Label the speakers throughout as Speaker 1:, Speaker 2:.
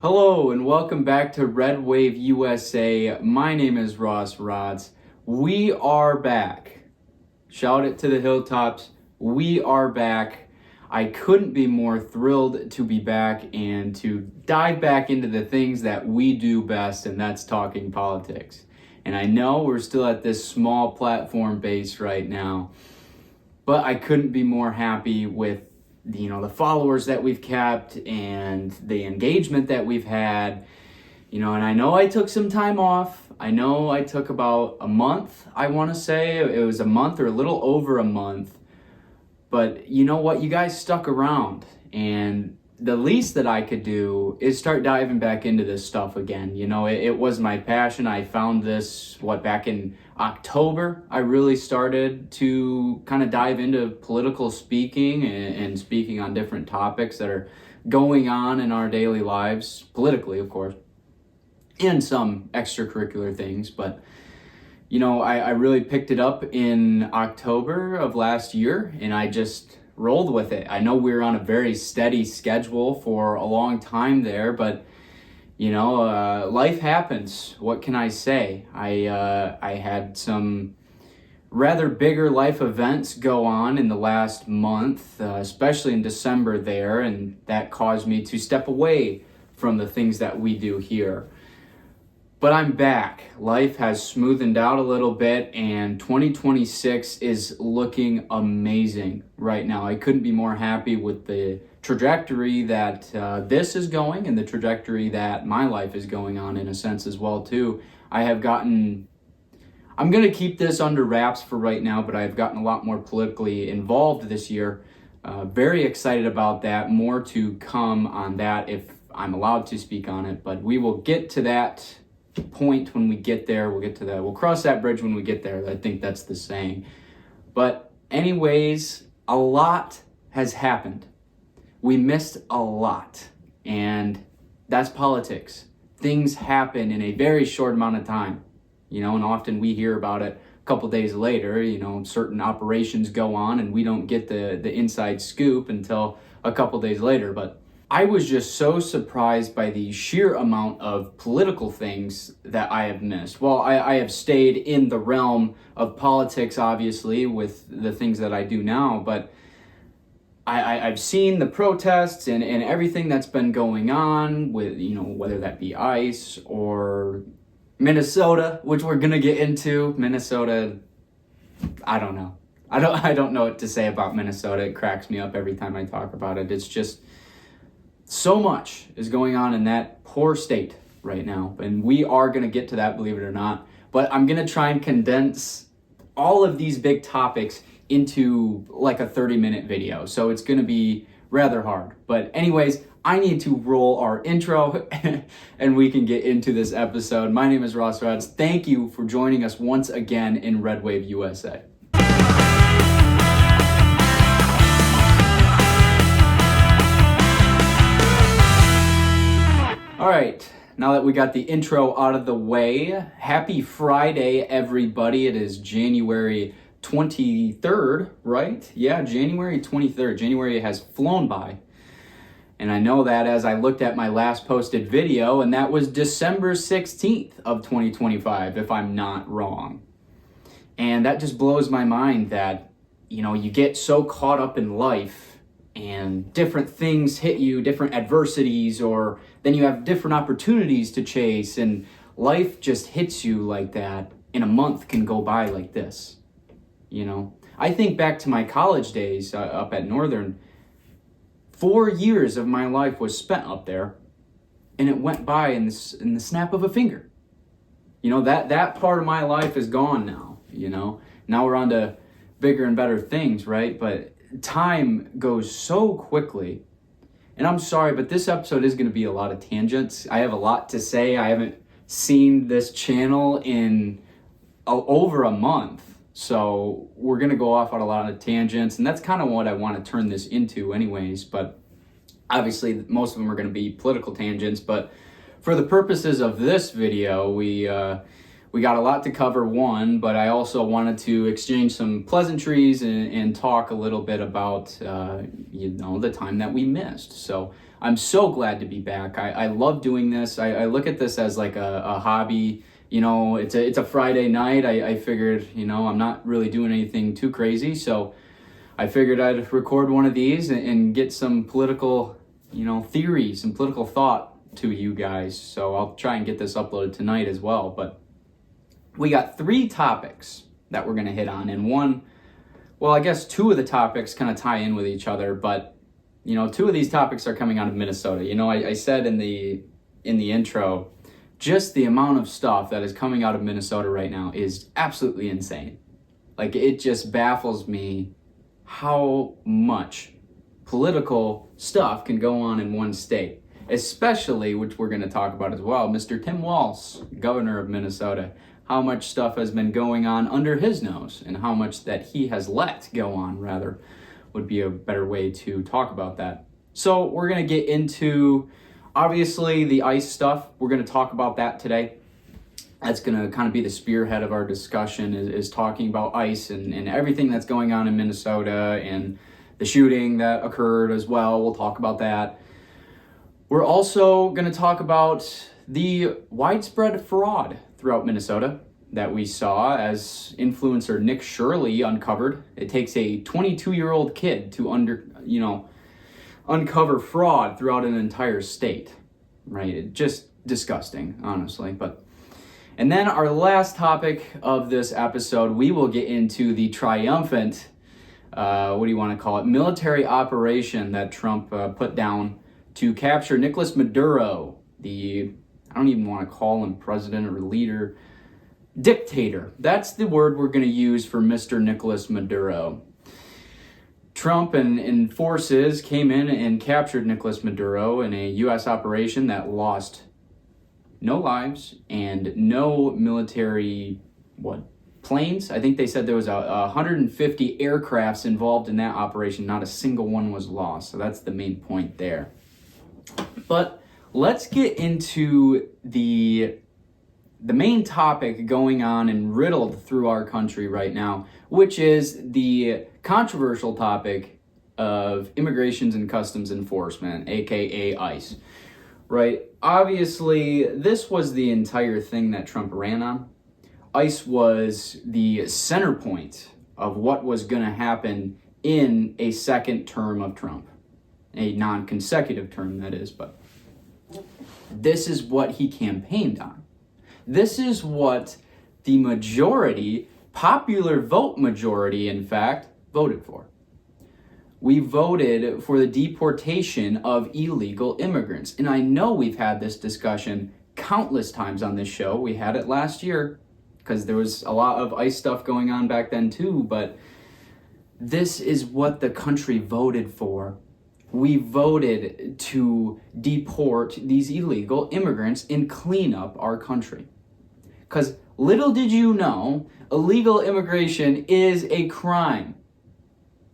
Speaker 1: Hello and welcome back to Red Wave USA. My name is Ross Rods. We are back. Shout it to the hilltops. We are back. I couldn't be more thrilled to be back and to dive back into the things that we do best, and that's talking politics. And I know we're still at this small platform base right now, but I couldn't be more happy with the followers that we've kept and the engagement that we've had. And I know I took some time off. I know I took about a month. I want to say it was a month or a little over a month, but you know what, you guys stuck around, and the least that I could do is start diving back into this stuff again. It was my passion. I found this back in October. I really started to kind of dive into political speaking and speaking on different topics that are going on in our daily lives, politically, of course, and some extracurricular things. But I really picked it up in October of last year, and I just rolled with it. I know we were on a very steady schedule for a long time there, but life happens. What can I say? I had some rather bigger life events go on in the last month, especially in December there, and that caused me to step away from the things that we do here. But I'm back. Life has smoothened out a little bit, and 2026 is looking amazing right now. I couldn't be more happy with the trajectory that this is going, and the trajectory that my life is going on in a sense as well too. I'm going to keep this under wraps for right now, but I've gotten a lot more politically involved this year. Very excited about that. More to come on that if I'm allowed to speak on it, but we will get to that point when we get there. We'll cross that bridge when we get there. I think that's the saying. But anyways, a lot has happened. We missed a lot, and that's politics. Things happen in a very short amount of time, and often we hear about it a couple days later. Certain operations go on and we don't get the inside scoop until a couple days later. But I was just so surprised by the sheer amount of political things that I have missed. Well, I have stayed in the realm of politics, obviously, with the things that I do now, but I've seen the protests and everything that's been going on with, whether that be ICE or Minnesota, which we're going to get into. Minnesota, I don't know. I don't know what to say about Minnesota. It cracks me up every time I talk about it. It's just so much is going on in that poor state right now, and we are going to get to that, believe it or not. But I'm going to try and condense all of these big topics into like a 30-minute video, so it's going to be rather hard. But anyways, I need to roll our intro and we can get into this episode. My name is Ross Rods. Thank you for joining us once again in Red Wave USA. All right, now that we got the intro out of the way, happy Friday, everybody. It is January 23rd, right? Yeah, January 23rd. January has flown by. And I know that as I looked at my last posted video, and that was December 16th of 2025, if I'm not wrong. And that just blows my mind that, you get so caught up in life and different things hit you, different adversities, or then you have different opportunities to chase, and life just hits you like that, and a month can go by like this. I think back to my college days up at Northern. 4 years of my life was spent up there, and it went by in the snap of a finger. That part of my life is gone now. Now we're on to bigger and better things, right? But time goes so quickly. And I'm sorry, but this episode is going to be a lot of tangents. I have a lot to say. I haven't seen this channel in over a month. So we're going to go off on a lot of tangents, and that's kind of what I want to turn this into anyways. But obviously most of them are going to be political tangents. But for the purposes of this video, we got a lot to cover, but I also wanted to exchange some pleasantries and talk a little bit about, the time that we missed. So I'm so glad to be back. I love doing this. I look at this as like a hobby. It's a Friday night. I figured, I'm not really doing anything too crazy, so I figured I'd record one of these and get some political, theory, some political thought to you guys. So I'll try and get this uploaded tonight as well. But we got 3 topics that we're going to hit on, and I guess 2 of the topics kind of tie in with each other, but 2 of these topics are coming out of Minnesota. I said in the intro, just the amount of stuff that is coming out of Minnesota right now is absolutely insane. Like, it just baffles me how much political stuff can go on in one state, especially, which we're going to talk about as well, Mr. Tim Walz, governor of Minnesota. How much stuff has been going on under his nose, and how much that he has let go on, rather, would be a better way to talk about that. So we're going to get into, obviously, the ICE stuff. We're going to talk about that today. That's going to kind of be the spearhead of our discussion, is talking about ICE and everything that's going on in Minnesota, and the shooting that occurred as well. We'll talk about that. We're also going to talk about the widespread fraud throughout Minnesota that we saw, as influencer Nick Shirley uncovered. It takes a 22-year-old kid to uncover fraud throughout an entire state, right? Just disgusting, honestly. And then our last topic of this episode, we will get into the triumphant, military operation that Trump put down to capture Nicolás Maduro, I don't even want to call him president or leader, dictator. That's the word we're going to use for Mr. Nicolás Maduro. Trump and forces came in and captured Nicolás Maduro in a U.S. operation that lost no lives and no military, planes? I think they said there was 150 aircrafts involved in that operation. Not a single one was lost. So that's the main point there. But let's get into the main topic going on and riddled through our country right now, which is the controversial topic of Immigrations and Customs Enforcement, aka ICE. Right? Obviously, this was the entire thing that Trump ran on. ICE was the center point of what was going to happen in a second term of Trump. A non-consecutive term, that is, but this is what he campaigned on. This is what the majority, popular vote majority, in fact, voted for. We voted for the deportation of illegal immigrants. And I know we've had this discussion countless times on this show. We had it last year because there was a lot of ICE stuff going on back then too, but this is what the country voted for. We voted to deport these illegal immigrants and clean up our country. Because little did you know, illegal immigration is a crime.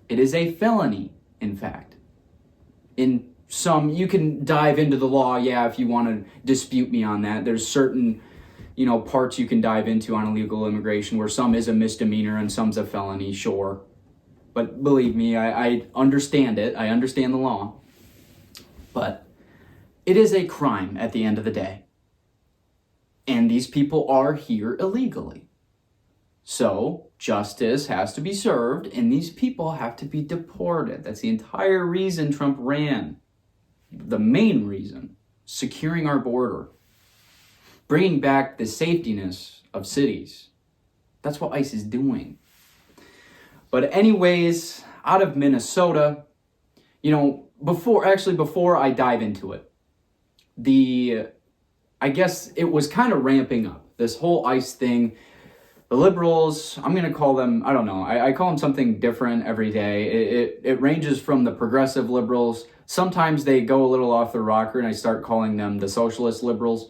Speaker 1: It is a felony, in fact. In some, you can dive into the law, if you want to dispute me on that. There's certain, parts you can dive into on illegal immigration where some is a misdemeanor and some's a felony, sure. But believe me, I understand it. I understand the law. But it is a crime at the end of the day. And these people are here illegally. So justice has to be served and these people have to be deported. That's the entire reason Trump ran. The main reason. Securing our border. Bringing back the safetiness of cities. That's what ICE is doing. But anyways, out of Minnesota, before I dive into it, I guess it was kind of ramping up, this whole ICE thing. The liberals, I'm going to call them, I don't know, I call them something different every day. It ranges from the progressive liberals. Sometimes they go a little off the rocker and I start calling them the socialist liberals.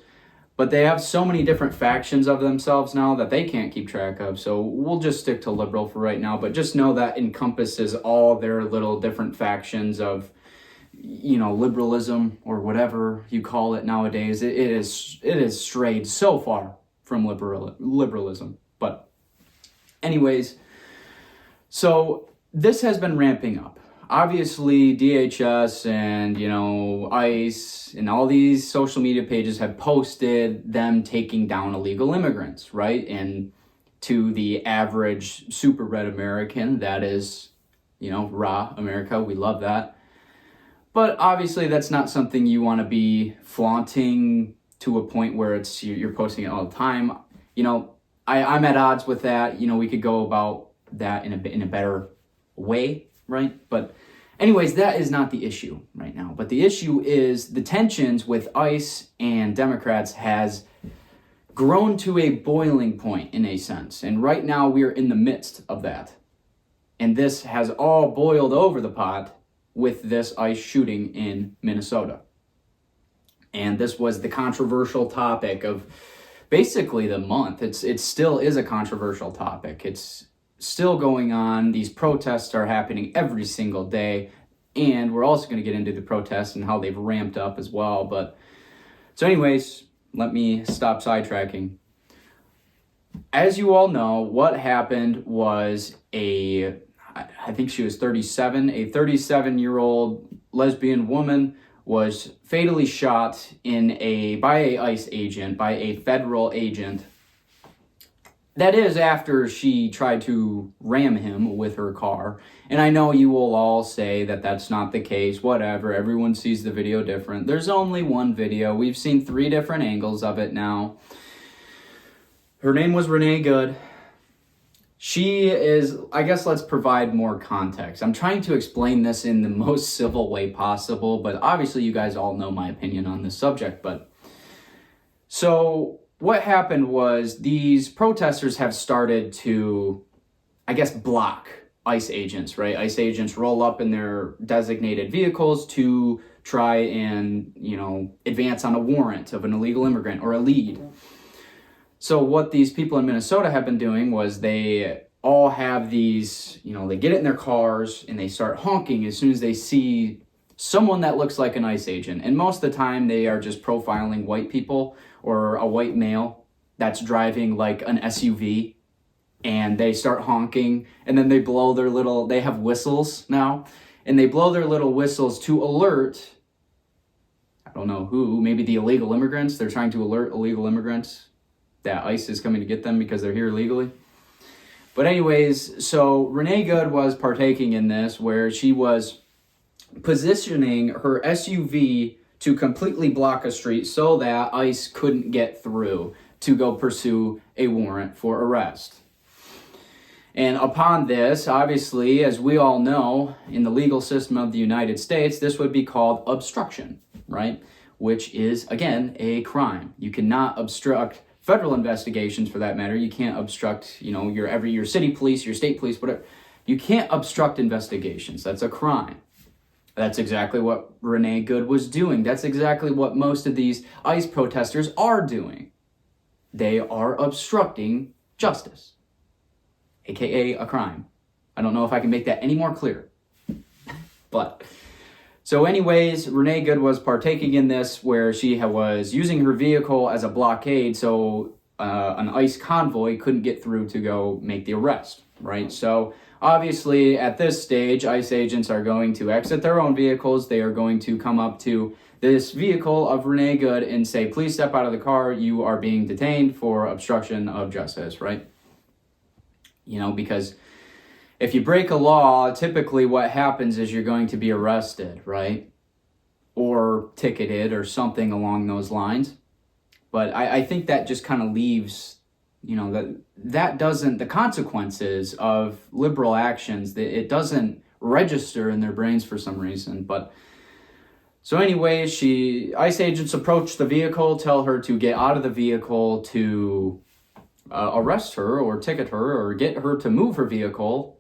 Speaker 1: But they have so many different factions of themselves now that they can't keep track of. So we'll just stick to liberal for right now. But just know that encompasses all their little different factions of, liberalism or whatever you call it nowadays. It is strayed so far from liberalism. But anyways, so this has been ramping up. obviously DHS and, ICE and all these social media pages have posted them taking down illegal immigrants, right? And to the average super red American, that is, raw America. We love that. But obviously that's not something you want to be flaunting to a point where it's you're posting it all the time. I'm at odds with that. We could go about that in a better way, right? But anyways, that is not the issue right now. But the issue is the tensions with ICE and Democrats has grown to a boiling point in a sense. And right now we are in the midst of that. And this has all boiled over the pot with this ICE shooting in Minnesota. And this was the controversial topic of basically the month. It still is a controversial topic. It's still going on. These protests are happening every single day. And we're also going to get into the protests and how they've ramped up as well. But so anyways, let me stop sidetracking. As you all know, what happened was I think she was 37, a 37-year-old lesbian woman was fatally shot by a ICE agent, by a federal agent. That is after she tried to ram him with her car. And I know you will all say that that's not the case, whatever, everyone sees the video different. There's only one video. We've seen 3 different angles of it now. Her name was Renee Good. She is, I guess let's provide more context. I'm trying to explain this in the most civil way possible, but obviously you guys all know my opinion on this subject. But so what happened was these protesters have started to, I guess, block ICE agents, right? ICE agents roll up in their designated vehicles to try and, advance on a warrant of an illegal immigrant or a lead. So what these people in Minnesota have been doing was they all have these, they get it in their cars and they start honking as soon as they see someone that looks like an ICE agent. And most of the time they are just profiling white people or a white male that's driving like an SUV, and they start honking, and then they blow they have whistles now, and they blow their little whistles to alert, I don't know who, maybe the illegal immigrants. They're trying to alert illegal immigrants that ICE is coming to get them because they're here illegally. But anyways, so Renee Good was partaking in this where she was positioning her SUV to completely block a street so that ICE couldn't get through to go pursue a warrant for arrest. And upon this, obviously, as we all know, in the legal system of the United States, this would be called obstruction, right? Which is, again, a crime. You cannot obstruct federal investigations, for that matter. You can't obstruct, your city police, your state police, whatever. You can't obstruct investigations. That's a crime. That's exactly what Renee Good was doing. That's exactly what most of these ICE protesters are doing. They are obstructing justice, aka a crime. I don't know if I can make that any more clear. But so anyways, Renee Good was partaking in this where she was using her vehicle as a blockade so an ICE convoy couldn't get through to go make the arrest, right? So obviously at this stage, ICE agents are going to exit their own vehicles. They are going to come up to this vehicle of Renee Good and say, please step out of the car. You are being detained for obstruction of justice, right? Because if you break a law, typically what happens is you're going to be arrested, right? Or ticketed or something along those lines. But I think that just kind of leaves, that doesn't, the consequences of liberal actions, it doesn't register in their brains for some reason. But so anyway, ICE agents approach the vehicle, tell her to get out of the vehicle to arrest her or ticket her or get her to move her vehicle.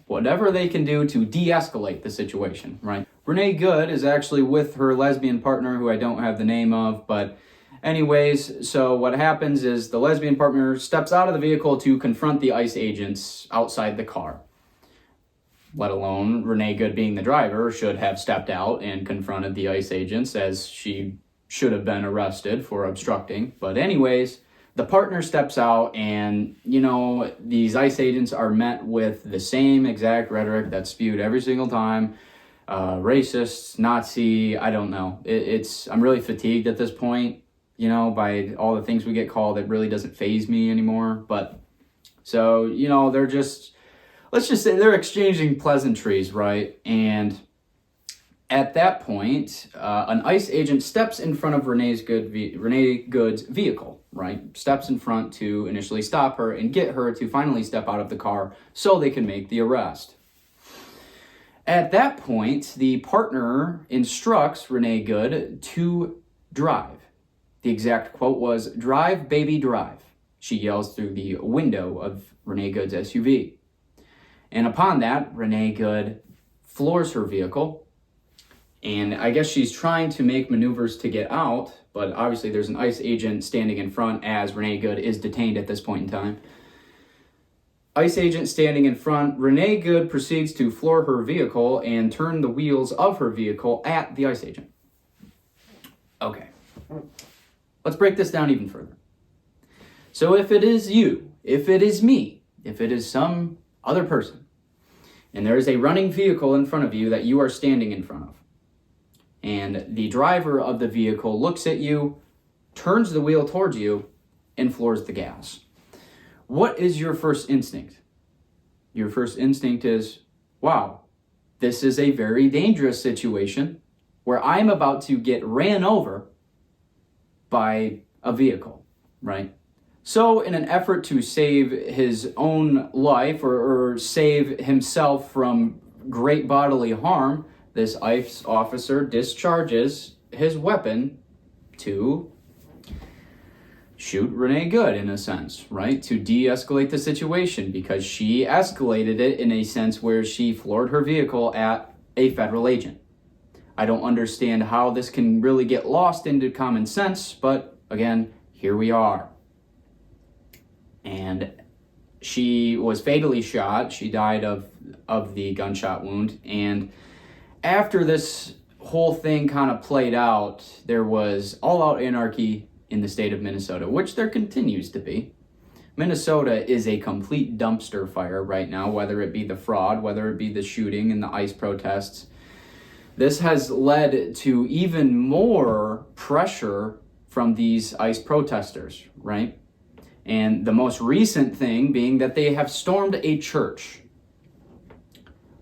Speaker 1: Whatever they can do to de-escalate the situation, right? Renee Good is actually with her lesbian partner, who I don't have the name of, but anyways, so what happens is the lesbian partner steps out of the vehicle to confront the ICE agents outside the car. Let alone Renee Good, being the driver, should have stepped out and confronted the ICE agents, as she should have been arrested for obstructing. But anyways, the partner steps out, and, you know, these ICE agents are met with the same exact rhetoric that's spewed every single time. Racist, Nazi, I don't know. I'm really fatigued at this point, you know, by all the things we get called. It really doesn't faze me anymore. But so, you know, let's just say they're exchanging pleasantries, right? And at that point, an ICE agent steps in front of Renee Good's vehicle, right? Steps in front to initially stop her and get her to finally step out of the car so they can make the arrest. At that point, the partner instructs Renee Good to drive. The exact quote was, "Drive, baby, drive," she yells through the window of Renee Good's SUV. And upon that, Renee Good floors her vehicle. And I guess she's trying to make maneuvers to get out, but obviously there's an ICE agent standing in front as Renee Good is detained at this point in time. ICE agent standing in front, Renee Good proceeds to floor her vehicle and turn the wheels of her vehicle at the ICE agent. Okay, let's break this down even further. So if it is you, if it is me, if it is some other person, and there is a running vehicle in front of you that you are standing in front of, and the driver of the vehicle looks at you, turns the wheel towards you, and floors the gas, what is your first instinct? Your first instinct is, wow, this is a very dangerous situation where I'm about to get ran over by a vehicle, right? So in an effort to save his own life or save himself from great bodily harm, this ICE officer discharges his weapon to shoot Renee Good, in a sense, right? To de-escalate the situation, because she escalated it in a sense where she floored her vehicle at a federal agent. I don't understand how this can really get lost into common sense, but again, here we are. And she was fatally shot. She died of the gunshot wound. And after this whole thing kind of played out, there was all-out anarchy in the state of Minnesota, which there continues to be. Minnesota is a complete dumpster fire right now, whether it be the fraud, whether it be the shooting and the ICE protests. This has led to even more pressure from these ICE protesters, right? And the most recent thing being that they have stormed a church.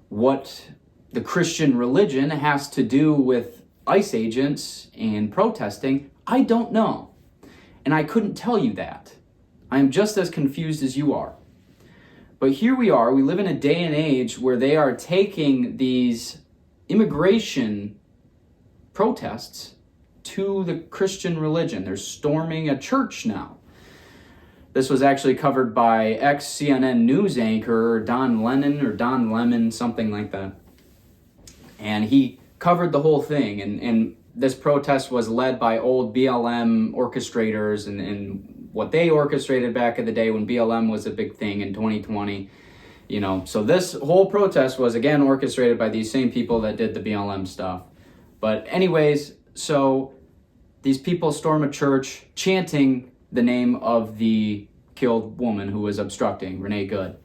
Speaker 1: What the Christian religion has to do with ICE agents and protesting, I don't know. And I couldn't tell you that. I am just as confused as you are. But here we are. We live in a day and age where they are taking these immigration protests to the Christian religion. They're storming a church now. This was actually covered by ex-CNN news anchor Don Lemon, something like that. And he covered the whole thing. And this protest was led by old BLM orchestrators and what they orchestrated back in the day when BLM was a big thing in 2020. You know, so this whole protest was again orchestrated by these same people that did the BLM stuff. But anyways, so these people storm a church chanting the name of the killed woman who was obstructing, Renee Good.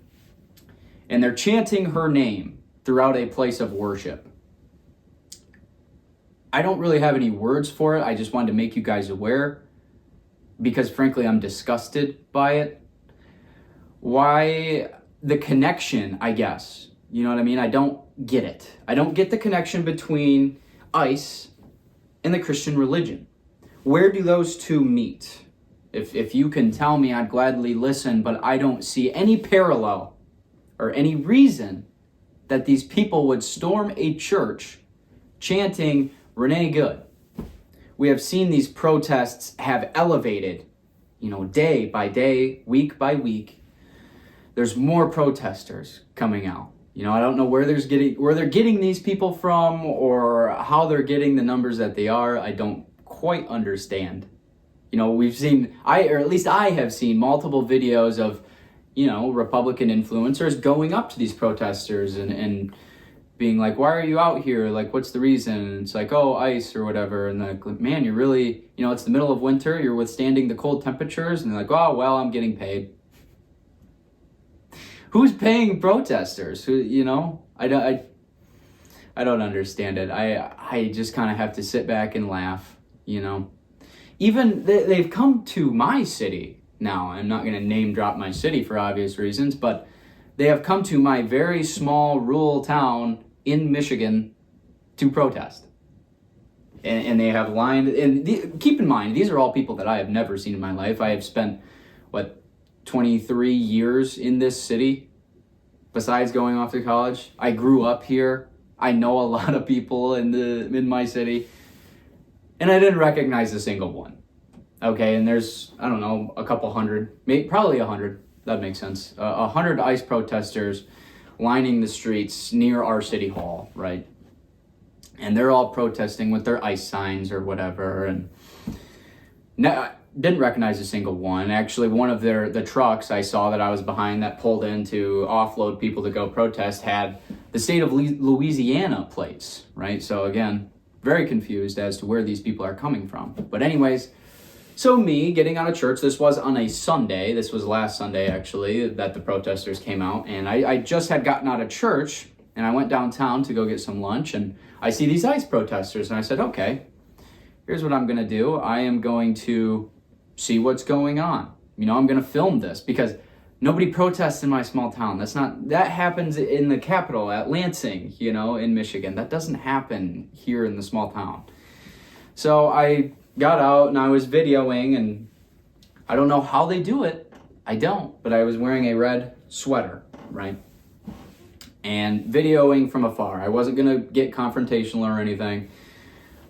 Speaker 1: And they're chanting her name throughout a place of worship. I don't really have any words for it. I just wanted to make you guys aware because frankly, I'm disgusted by it. Why the connection, I guess? You know what I mean? I don't get it. I don't get the connection between ICE and the Christian religion. Where do those two meet? If you can tell me, I'd gladly listen, but I don't see any parallel or any reason that these people would storm a church chanting Renee Good. We have seen these protests have elevated, day by day, week by week. There's more protesters coming out. I don't know where they're getting these people from or how they're getting the numbers that they are. I don't quite understand. We've seen, or at least I have seen multiple videos of, Republican influencers going up to these protesters and being like, why are you out here? Like, what's the reason? And it's like, oh, ice or whatever. And like, man, you're really, it's the middle of winter. You're withstanding the cold temperatures. And they're like, oh, well, I'm getting paid. Who's paying protesters? I don't understand it. I just kind of have to sit back and laugh, Even they've come to my city now. I'm not going to name drop my city for obvious reasons, but they have come to my very small rural town in Michigan to protest. And they have lined, and keep in mind, these are all people that I have never seen in my life. I have spent, 23 years in this city, besides going off to college. I grew up here. I know a lot of people in my city, and I didn't recognize a single one. Okay, and there's, I don't know, a couple hundred, probably 100, that makes sense. 100 ICE protesters lining the streets near our city hall, right? And they're all protesting with their ICE signs or whatever, and didn't recognize a single one. Actually, one of the trucks I saw that I was behind that pulled in to offload people to go protest had the state of Louisiana plates, right? So again, very confused as to where these people are coming from. But anyways, so me getting out of church, this was on a Sunday. This was last Sunday, actually, that the protesters came out. And I just had gotten out of church, and I went downtown to go get some lunch, and I see these ICE protesters, and I said, okay, here's what I'm going to do. I am going to see what's going on. I'm going to film this because nobody protests in my small town. That happens in the capital at Lansing, in Michigan. That doesn't happen here in the small town. So I got out and I was videoing, and I don't know how they do it. I don't, but I was wearing a red sweater, right? And videoing from afar. I wasn't going to get confrontational or anything.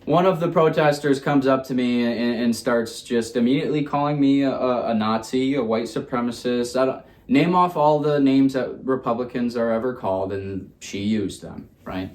Speaker 1: One of the protesters comes up to me and starts just immediately calling me a Nazi, a white supremacist. Name off all the names that Republicans are ever called, and she used them, right?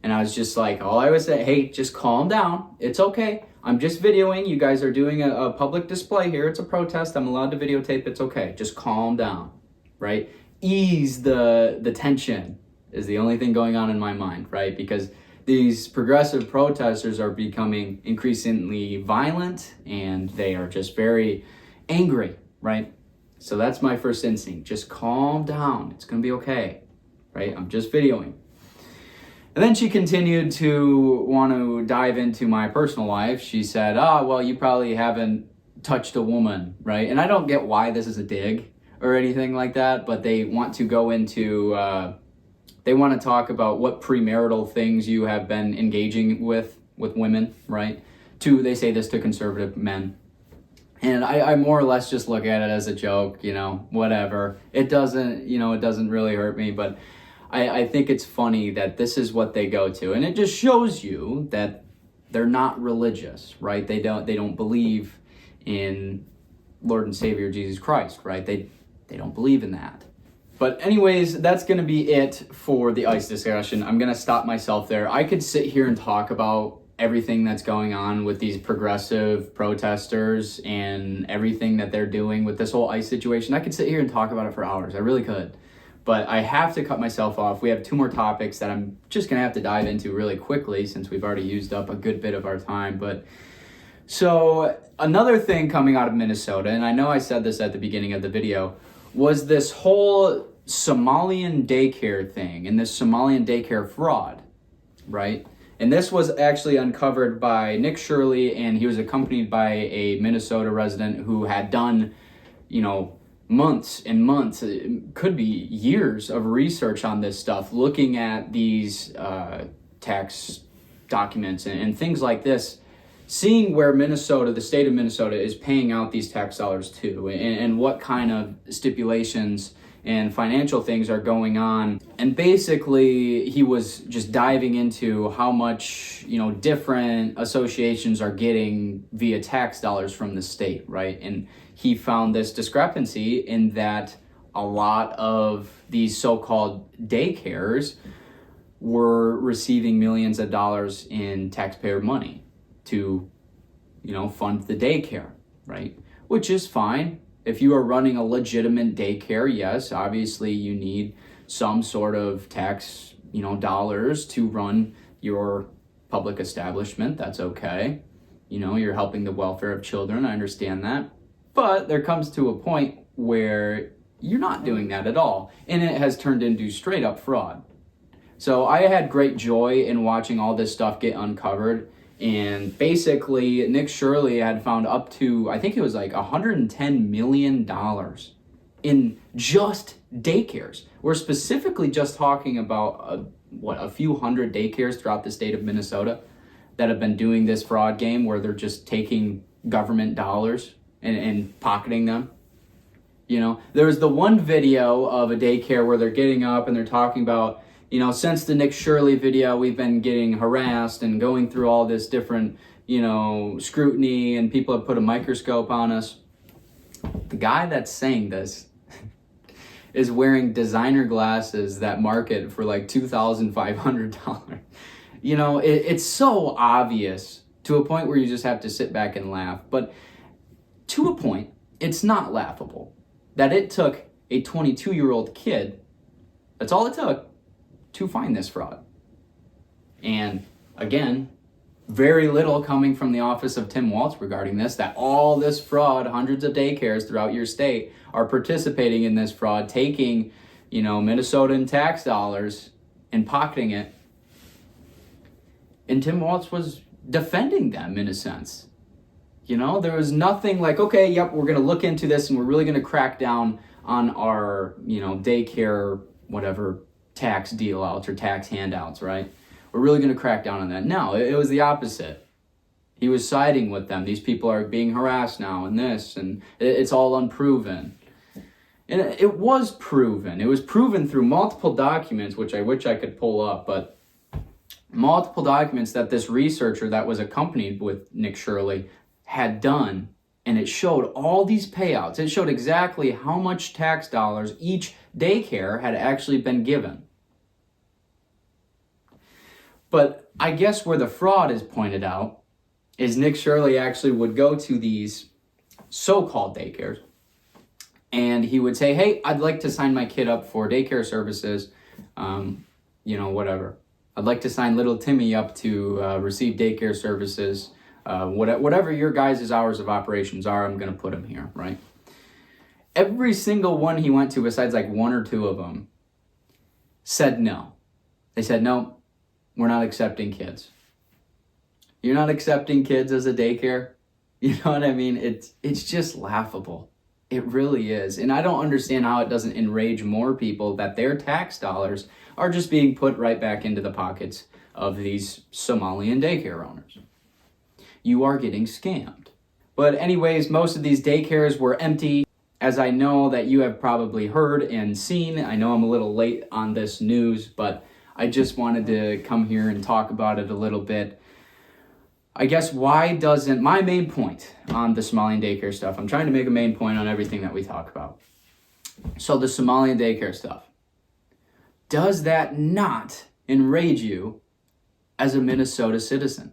Speaker 1: And I was just like, all I would say, hey, just calm down. It's okay. I'm just videoing. You guys are doing a public display here. It's a protest. I'm allowed to videotape. It's okay. Just calm down, right? Ease the tension is the only thing going on in my mind, right? Because these progressive protesters are becoming increasingly violent, and they are just very angry, right? So that's my first instinct. Just calm down. It's going to be okay, right? I'm just videoing. And then she continued to want to dive into my personal life. She said, well, you probably haven't touched a woman, right? And I don't get why this is a dig or anything like that, but they want to go into... They want to talk about what premarital things you have been engaging with women, right? They say this to conservative men. And I more or less just look at it as a joke, whatever. It doesn't really hurt me, but I think it's funny that this is what they go to. And it just shows you that they're not religious, right? They don't believe in Lord and Savior Jesus Christ, right? They don't believe in that. But anyways, that's going to be it for the ICE discussion. I'm going to stop myself there. I could sit here and talk about everything that's going on with these progressive protesters and everything that they're doing with this whole ICE situation. I could sit here and talk about it for hours. I really could. But I have to cut myself off. We have 2 more topics that I'm just going to have to dive into really quickly since we've already used up a good bit of our time. So another thing coming out of Minnesota, and I know I said this at the beginning of the video, was this whole Somalian daycare thing and this Somalian daycare fraud, right? And this was actually uncovered by Nick Shirley, and he was accompanied by a Minnesota resident who had done, months and months, it could be years of research on this stuff, looking at these tax documents and things like this, seeing where the state of Minnesota is paying out these tax dollars to, and what kind of stipulations and financial things are going on. And basically, he was just diving into how much, different associations are getting via tax dollars from the state, right? And he found this discrepancy in that a lot of these so-called daycares were receiving millions of dollars in taxpayer money to, fund the daycare, right? Which is fine. If you are running a legitimate daycare, yes, obviously you need some sort of tax, dollars to run your public establishment. That's okay. You're helping the welfare of children. I understand that. But there comes to a point where you're not doing that at all. And it has turned into straight up fraud. So I had great joy in watching all this stuff get uncovered. And basically, Nick Shirley had found up to, I think it was like $110 million in just daycares. We're specifically just talking about, a few hundred daycares throughout the state of Minnesota that have been doing this fraud game where they're just taking government dollars and pocketing them. There was the one video of a daycare where they're getting up and they're talking about, since the Nick Shirley video, we've been getting harassed and going through all this different, scrutiny, and people have put a microscope on us. The guy that's saying this is wearing designer glasses that market for like $2,500. It's so obvious to a point where you just have to sit back and laugh. But to a point, it's not laughable that it took a 22-year-old kid, that's all it took, to find this fraud. And again, very little coming from the office of Tim Walz regarding this, that all this fraud, hundreds of daycares throughout your state are participating in this fraud, taking, Minnesotan tax dollars and pocketing it. And Tim Walz was defending them in a sense. There was nothing like, okay, yep, we're going to look into this and we're really going to crack down on our, daycare, whatever, tax deal outs or tax handouts, right? We're really going to crack down on that. No, it was the opposite. He was siding with them. These people are being harassed now and this, and it's all unproven. And it was proven. It was proven through multiple documents, which I could pull up, but multiple documents that this researcher that was accompanied with Nick Shirley had done, and it showed all these payouts. It showed exactly how much tax dollars each daycare had actually been given. But I guess where the fraud is pointed out is Nick Shirley actually would go to these so-called daycares and he would say, hey, I'd like to sign my kid up for daycare services, whatever. I'd like to sign little Timmy up to receive daycare services. Whatever your guys' hours of operations are, I'm going to put him here, right? Every single one he went to, besides like one or two of them, said no. They said, no, we're not accepting kids. You're not accepting kids as a daycare? You know what I mean? It's just laughable. It really is. And I don't understand how it doesn't enrage more people that their tax dollars are just being put right back into the pockets of these Somalian daycare owners. You are getting scammed. But anyways, most of these daycares were empty. As I know that you have probably heard and seen, I know I'm a little late on this news, but I just wanted to come here and talk about it a little bit. I guess my main point on the Somalian daycare stuff, I'm trying to make a main point on everything that we talk about. So the Somalian daycare stuff, does that not enrage you as a Minnesota citizen?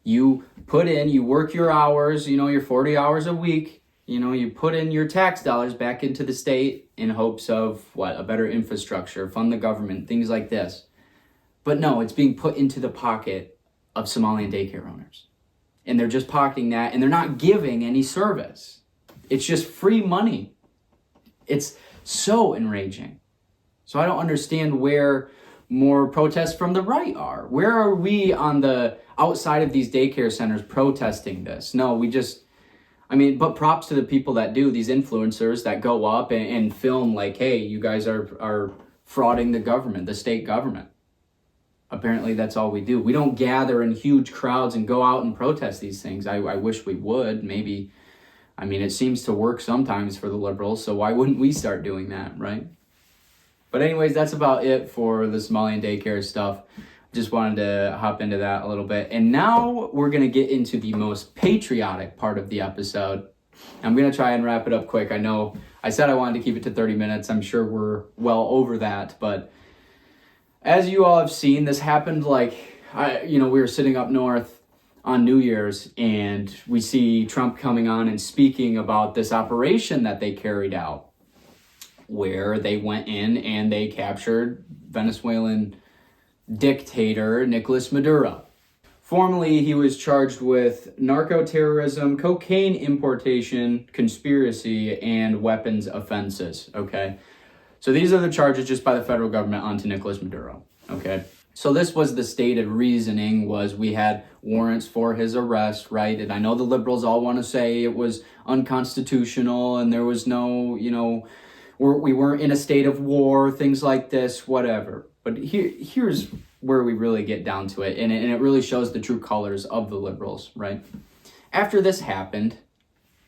Speaker 1: You work your hours, your 40 hours a week, you put in your tax dollars back into the state in hopes of a better infrastructure, fund the government, things like this. But no, it's being put into the pocket of Somalian daycare owners. And they're just pocketing that, and they're not giving any service. It's just free money. It's so enraging. So I don't understand where more protests from the right are. Where are we on the outside of these daycare centers protesting this? No, but props to the people that do, these influencers that go up and film like, hey, you guys are frauding the government, the state government. Apparently that's all we do. We don't gather in huge crowds and go out and protest these things. I wish we would. Maybe, it seems to work sometimes for the liberals, so why wouldn't we start doing that, right? But anyways, that's about it for the Somalian daycare stuff. Just wanted to hop into that a little bit. And now we're going to get into the most patriotic part of the episode. I'm going to try and wrap it up quick. I know I said I wanted to keep it to 30 minutes. I'm sure we're well over that. But as you all have seen, this happened we were sitting up north on New Year's and we see Trump coming on and speaking about this operation that they carried out where they went in and they captured Venezuelan dictator Nicolás Maduro. Formerly, he was charged with narco-terrorism, cocaine importation, conspiracy, and weapons offenses, okay? So these are the charges just by the federal government onto Nicolás Maduro, okay? So this was the stated reasoning, was we had warrants for his arrest, right? And I know the liberals all want to say it was unconstitutional and there was no, we weren't in a state of war, things like this, whatever. But here's where we really get down to it, and it really shows the true colors of the liberals, right? After this happened,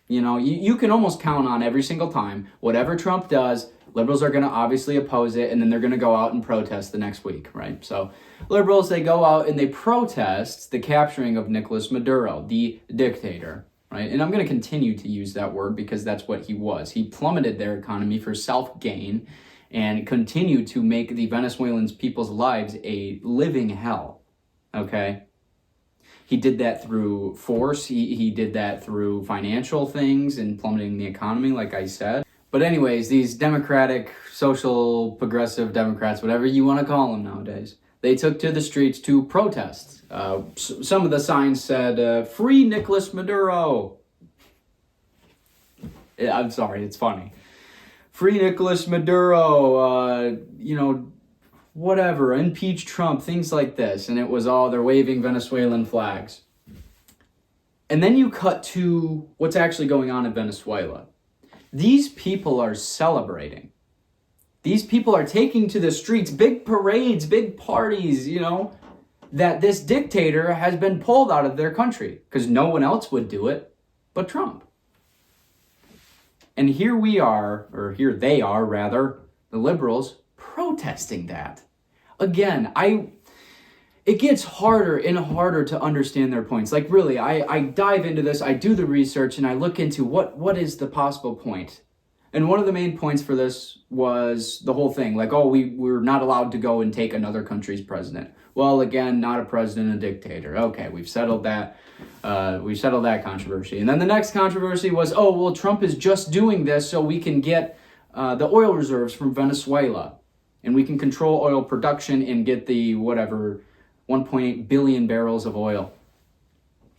Speaker 1: you can almost count on every single time, whatever Trump does, liberals are going to obviously oppose it, and then they're going to go out and protest the next week, right? So liberals, they go out and they protest the capturing of Nicolás Maduro, the dictator, right? And I'm going to continue to use that word because that's what he was. He plummeted their economy for self-gain and continued to make the Venezuelan people's lives a living hell, okay? He did that through force. He did that through financial things and plummeting the economy, like I said. But anyways, these democratic, social, progressive Democrats, whatever you want to call them nowadays, they took to the streets to protest. Some of the signs said, "Free Nicolás Maduro." I'm sorry, it's funny. "Free Nicolás Maduro," whatever, impeach Trump, things like this. And it was all, they're waving Venezuelan flags. And then you cut to what's actually going on in Venezuela. These people are celebrating. These people are taking to the streets, big parades, big parties, that this dictator has been pulled out of their country because no one else would do it but Trump. And here we are, or here they are rather, the liberals protesting that. Again, it gets harder and harder to understand their points. Like really, I dive into this, I do the research, and I look into what is the possible point. And one of the main points for this was the whole thing, like, we're not allowed to go and take another country's president. Well, again, not a president, a dictator. Okay, we've settled that. We settled that controversy. And then the next controversy was, Trump is just doing this so we can get the oil reserves from Venezuela. And we can control oil production and get the 1.8 billion barrels of oil.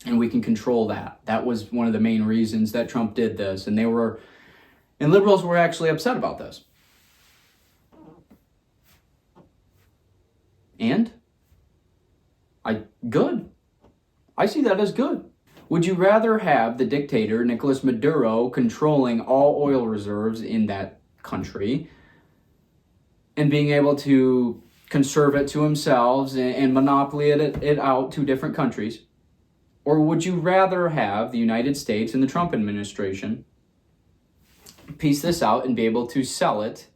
Speaker 1: And we can control that. That was one of the main reasons that Trump did this. And liberals were actually upset about this. And good. I see that as good. Would you rather have the dictator, Nicolás Maduro, controlling all oil reserves in that country and being able to conserve it to themselves and monopoly it out to different countries? Or would you rather have the United States and the Trump administration piece this out and be able to sell it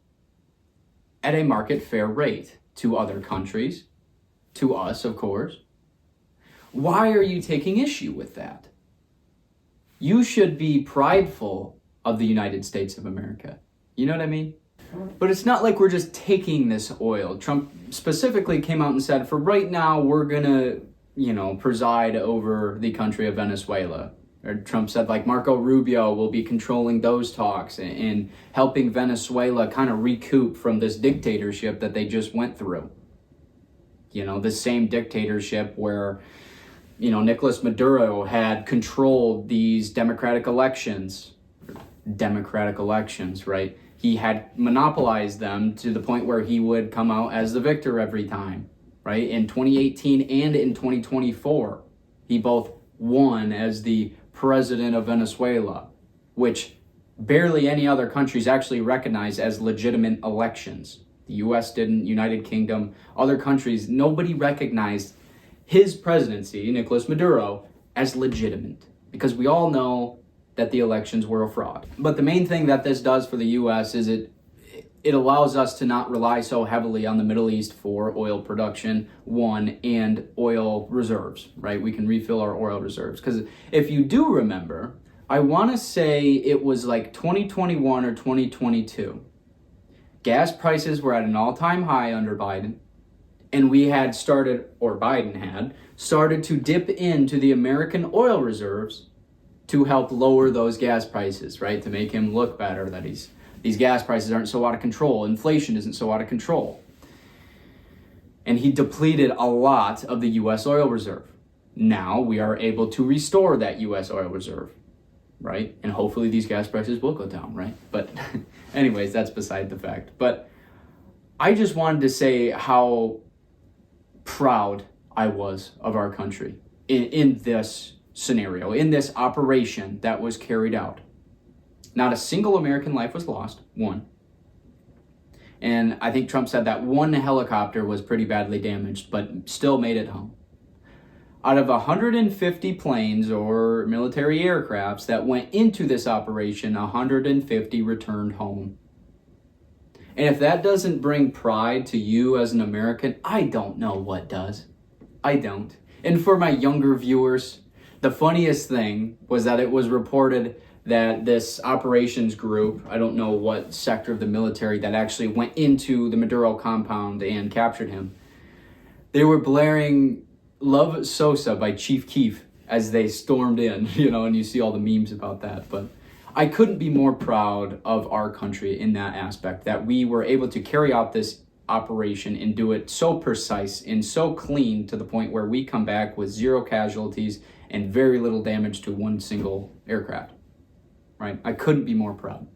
Speaker 1: at a market fair rate to other countries, to us, of course? Why are you taking issue with that? You should be prideful of the United States of America. You know what I mean? But it's not like we're just taking this oil. Trump specifically came out and said, for right now, we're going to, preside over the country of Venezuela. Or Trump said, like, Marco Rubio will be controlling those talks and helping Venezuela kind of recoup from this dictatorship that they just went through. The same dictatorship where, Nicolás Maduro had controlled these democratic elections, right? He had monopolized them to the point where he would come out as the victor every time, right? In 2018 and in 2024, he both won as the president of Venezuela, which barely any other countries actually recognize as legitimate elections. The US didn't, United Kingdom, other countries, nobody recognized his presidency, Nicolás Maduro, as legitimate, because we all know that the elections were a fraud. But the main thing that this does for the US is it allows us to not rely so heavily on the Middle East for oil production, and oil reserves, right? We can refill our oil reserves. Because if you do remember, I want to say it was like 2021 or 2022. Gas prices were at an all-time high under Biden. And Biden had started to dip into the American oil reserves to help lower those gas prices, right? To make him look better, that these gas prices aren't so out of control. Inflation isn't so out of control. and he depleted a lot of the U.S. oil reserve. Now we are able to restore that U.S. oil reserve, right? And hopefully these gas prices will go down, right? But anyways, that's beside the fact. But I just wanted to say how proud I was of our country in this scenario, in this operation that was carried out. Not a single American life was lost, one. And I think Trump said that one helicopter was pretty badly damaged, but still made it home. Out of 150 planes or military aircrafts that went into this operation, 150 returned home. And if that doesn't bring pride to you as an American, I don't know what does. I don't. And for my younger viewers, the funniest thing was that it was reported that this operations group, I don't know what sector of the military that actually went into the Maduro compound and captured him, they were blaring Love Sosa by Chief Keef as they stormed in, and you see all the memes about that. But I couldn't be more proud of our country in that aspect, that we were able to carry out this operation and do it so precise and so clean to the point where we come back with 0 casualties and very little damage to one single aircraft. Right? I couldn't be more proud.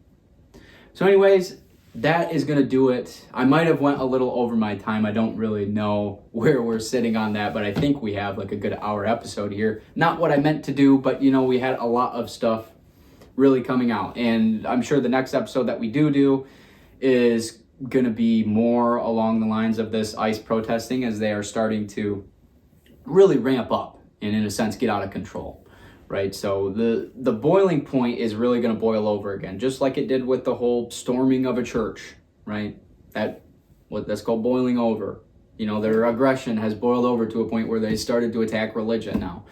Speaker 1: So anyways, that is going to do it. I might have went a little over my time. I don't really know where we're sitting on that, but I think we have like a good hour episode here. Not what I meant to do, but we had a lot of stuff really coming out. And I'm sure the next episode that we do is going to be more along the lines of this ICE protesting as they are starting to really ramp up and in a sense get out of control. Right, so the boiling point is really going to boil over again, just like it did with the whole storming of a church, right? That's called boiling over. Their aggression has boiled over to a point where they started to attack religion now.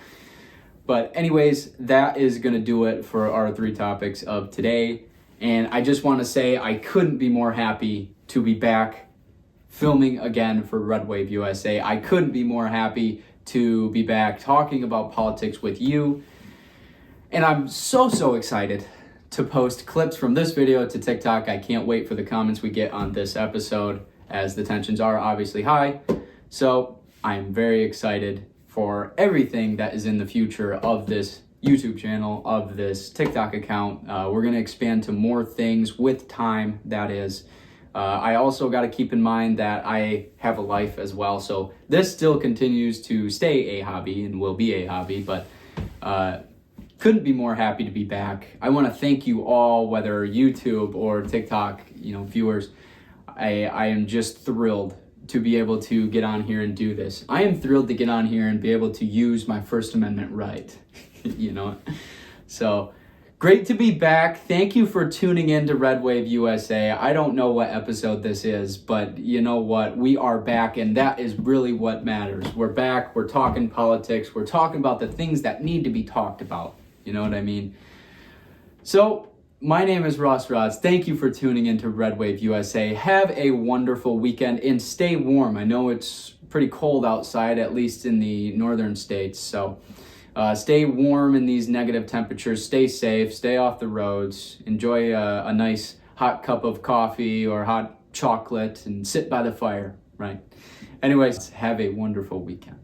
Speaker 1: But anyways, that is going to do it for our 3 topics of today. And I just want to say I couldn't be more happy to be back filming again for Red Wave USA. I couldn't be more happy to be back talking about politics with you. And I'm so excited to post clips from this video to TikTok. I can't wait for the comments we get on this episode, as the tensions are obviously high. So I'm very excited for everything that is in the future of this YouTube channel, of this TikTok account. We're going to expand to more things with time, that is. I also got to keep in mind that I have a life as well. So this still continues to stay a hobby and will be a hobby, but couldn't be more happy to be back. I want to thank you all, whether YouTube or TikTok, viewers. I am just thrilled to be able to get on here and do this. I am thrilled to get on here and be able to use my First Amendment right. So great to be back. Thank you for tuning in to Red Wave USA. I don't know what episode this is, but you know what? We are back, and that is really what matters. We're back. We're talking politics. We're talking about the things that need to be talked about. You know what I mean? So my name is Ross Rods. Thank you for tuning into Red Wave USA. Have a wonderful weekend and stay warm. I know it's pretty cold outside, at least in the northern states. So stay warm in these negative temperatures. Stay safe. Stay off the roads. Enjoy a nice hot cup of coffee or hot chocolate and sit by the fire, right? Anyways, have a wonderful weekend.